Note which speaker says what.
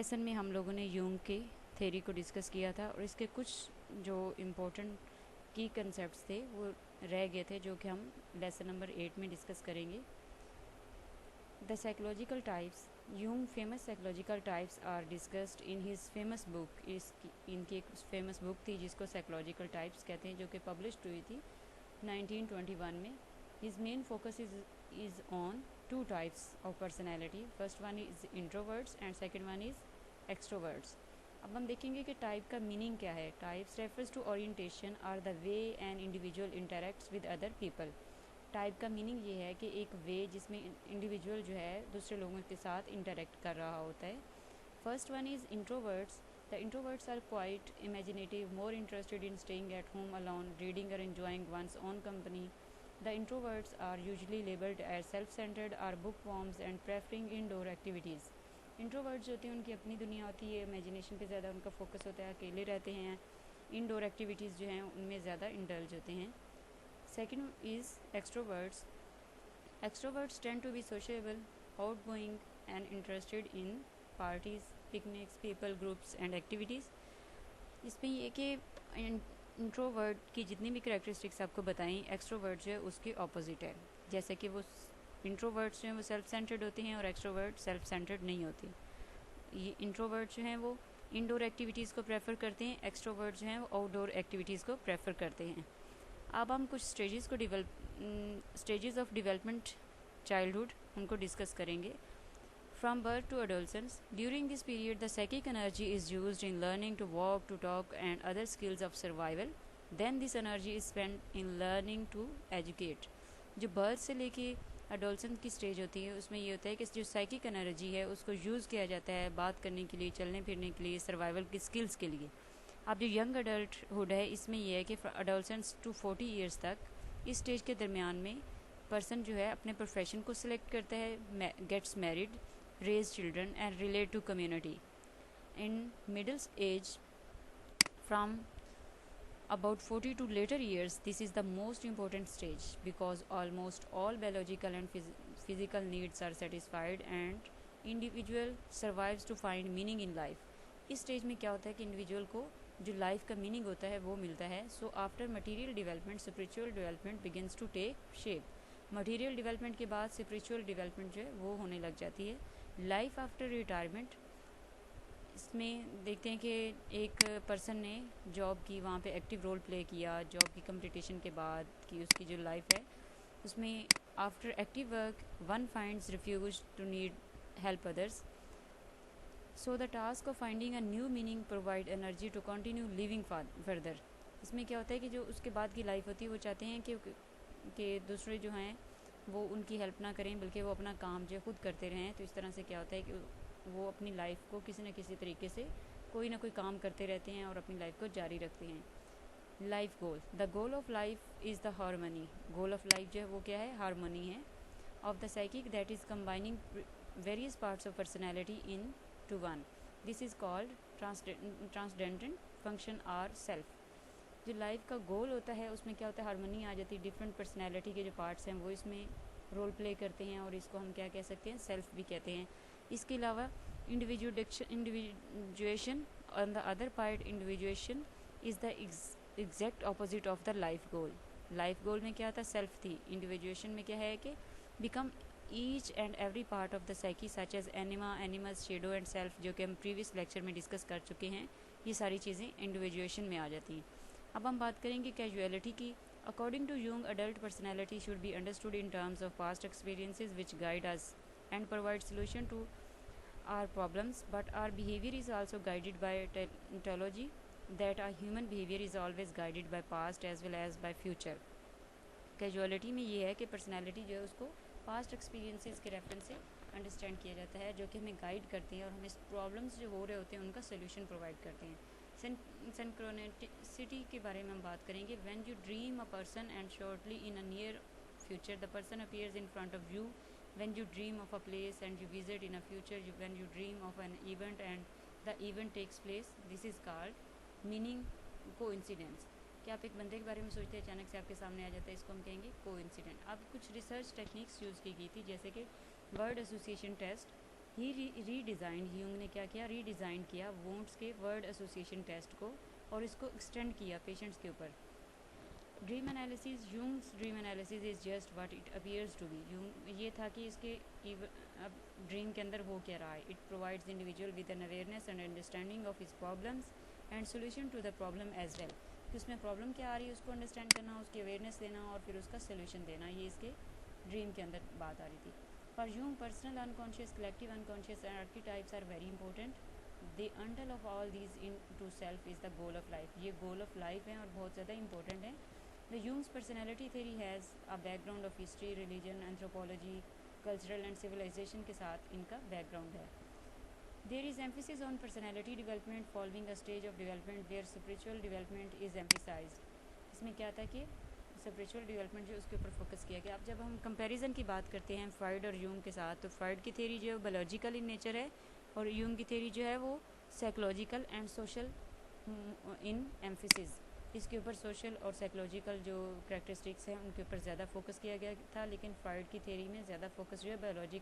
Speaker 1: Lesson में हम लोगों ने यूंग के थ्योरी को डिस्कस किया था और इसके कुछ जो इम्पोर्टेंट की कंसेप्ट्स थे वो रह गए थे, जो कि हम लेसन नंबर 8 में डिस्कस करेंगे। The psychological types, Jung famous psychological types are discussed in his famous book. इनकी एक फेमस बुक थी जिसको साइकोलॉजिकल टाइप्स कहते हैं, जो कि पब्लिश हुई थी 1921 में। His main focus is on two types of personality. First one is introverts and second one is extroverts. अब हम देखेंगे कि टाइप का मीनिंग क्या है। Types refers to orientation are the way an individual interacts with other people. Type का meaning ये है कि एक वे जिसमें इंडिविजुअल जो है दूसरे लोगों के साथ इंटरेक्ट कर रहा होता है। First one is introverts. The introverts are quite imaginative, more interested in staying at home alone, reading और enjoying one's own company. The introverts are usually labeled as self-centered or bookworms and preferring indoor activities. Introverts जो होते हैं उनकी अपनी दुनिया होती है, imagination पे ज़्यादा उनका फोकस होता है, अकेले रहते हैं, इंडोर एक्टिविटीज़ जो हैं उनमें ज़्यादा इंडल्ज होते हैं. Second is extroverts. Extroverts tend to be sociable, outgoing and interested in parties, picnics, people groups and activities. इसमें ये कि इंट्रोवर्ट की जितनी भी करेक्टरिस्टिक्स आपको बताएं, एक्सट्रोवर्ट जो है उसके ऑपोजिट है। जैसे कि वो इंट्रोवर्ट्स जो हैं वो सेल्फ सेंटर्ड होते हैं और एक्सट्रोवर्ट सेल्फ सेंटर्ड नहीं होते। ये इंट्रोवर्ट जो हैं वो इंडोर एक्टिविटीज़ को प्रेफर करते हैं, एक्सट्रोवर्ट जो हैं वो आउटडोर एक्टिविटीज़ को प्रेफर करते हैं। अब हम कुछ स्टेजेस ऑफ डेवलपमेंट चाइल्डहुड उनको डिस्कस करेंगे। From birth to adolescence, during this period the psychic energy is used in learning to walk, to talk and other skills of survival. Then this energy is spent in learning to educate. जो birth से लेके adolescence की stage होती है उसमें ये होता है कि जो साइकिक एनर्जी है उसको यूज़ किया जाता है बात करने के लिए, चलने फिरने के लिए, सर्वाइवल की स्किल्स के लिए। अब जो यंग अडल्टहुड है इसमें यह है कि एडोलसेंस टू 40 ईयर्स तक इस स्टेज के दरमियान में पर्सन जो है अपने प्रोफेशन को सिलेक्ट करता है, gets married, raise children and relate to community. In middle age, from about 40 to later years, this is the most important stage because almost all biological and physical needs are satisfied and individual survives to find meaning in life. इस stage में क्या होता है कि individual को जो life का meaning होता है वो मिलता है। So after material development spiritual development begins to take shape. Material development के बाद स्पिरिचुअल डेवलपमेंट जो है वो होने लग जाती है। लाइफ आफ्टर रिटायरमेंट, इसमें देखते हैं कि एक पर्सन ने जॉब की, वहाँ पे एक्टिव रोल प्ले किया जॉब की कंप्लीटेशन के बाद कि उसकी जो लाइफ है उसमें after active work one finds refuge to need help others. So the task of finding a new meaning provide energy to continue living further. इसमें क्या होता है कि जो उसके बाद की लाइफ होती है वो चाहते हैं कि दूसरे जो हैं वो उनकी हेल्प ना करें बल्कि वो अपना काम जो खुद करते रहें. तो इस तरह से क्या होता है कि वो अपनी लाइफ को किसी न किसी तरीके से कोई ना कोई काम करते रहते हैं और अपनी लाइफ को जारी रखते हैं. Life goal, the goal of life is the harmony. Goal of life जो है वो क्या है? हारमोनी है. Of the psychic that is combining various parts of personality into one. This is called transcendent function or self. जो life का goal होता है उसमें क्या होता है? हारमोनी आ जाती है. डिफरेंट पर्सनैलिटी के जो पार्ट्स हैं वो इसमें रोल प्ले करते हैं और इसको हम क्या कह सकते हैं? सेल्फ भी कहते हैं. इसके अलावा individuation on the other part, individuation is the exact opposite of the life goal. Life goal में क्या था? सेल्फ थी. इंडिविजुएशन में क्या है कि become each and every part of the psyche such as animals, shadow and self, जो कि हम प्रीवियस लेक्चर में डिस्कस कर चुके हैं. ये सारी चीज़ें इंडिविजुएशन में आ जाती हैं. अब हम बात करेंगे कैजुअलिटी की. According to Jung, adult personality should be understood in terms of past experiences which guide us and provide solution to our problems, but our behavior is also guided by ontology, that our human behavior is always guided by past as well as by future. Casualty में ये है कि personality जो है उसको past experiences के reference से understand किया जाता है, जो कि हमें गाइड करते हैं और हमें प्रॉब्लम्स जो हो रहे होते हैं उनका सोल्यूशन प्रोवाइड करते हैं. सिंक्रोनिसिटी के बारे में हम बात करेंगे. When you dream a person and shortly in a near future the person appears in front of you. When you dream of a place and you visit in a future, when you dream of an event and the event takes place, this is called meaning coincidence. कि आप एक बंदे के बारे में सोचते हैं, अचानक से आपके सामने आ जाता है, इसको हम कहेंगे कोइंसिडेंट. अब कुछ रिसर्च टेक्निक्स यूज़ की गई थी जैसे कि वर्ड एसोसिएशन टेस्ट, ही रीडिज़ाइन, ह्यूंग ने क्या किया, रीडिज़ाइन किया वोंट्स के वर्ड एसोसिएशन टेस्ट को और इसको एक्सटेंड किया पेशेंट्स के ऊपर। Dream analysis, Jung's dream analysis is just what it appears to be. Jung ये था कि इसके अब ड्रीम के अंदर हो क्या रहा है। It provides individual with an awareness and understanding of his problems and solution to the problem as well. कि उसमें प्रॉब्लम क्या आ रही है उसको अंडरस्टैंड करना, उसकी अवेयरनेस देना और फिर उसका सोल्यूशन देना, ये इसके ड्रीम के अंदर बात आ रही थी। For Jung personal unconscious, collective unconscious and archetypes are very important. The bundle of all these into self is the goal of life. ये गोल ऑफ लाइफ है और बहुत ज़्यादा इंपॉर्टेंट है। The Jung's personality theory has a background of history, religion, anthropology, cultural and civilization के साथ इनका background है। There is emphasis on personality development following a stage of development where spiritual development is emphasized। इसमें क्या था कि spiritual development जो उसके ऊपर फोकस किया गया। अब जब हम कंपैरिजन की बात करते हैं फ्राइड और यूंग के साथ, तो फ्राइड की थ्योरी जो है बायोलॉजिकल इन नेचर है और यूंग की थ्योरी जो है वो psychological and social in emphasis. इसके ऊपर सोशल और साइकोलॉजिकल जो करैक्टरिस्टिक्स हैं उनके ऊपर ज़्यादा फोकस किया गया था, लेकिन फ्राइड की थ्योरी में ज़्यादा फोकस जो है बायोलॉजिकल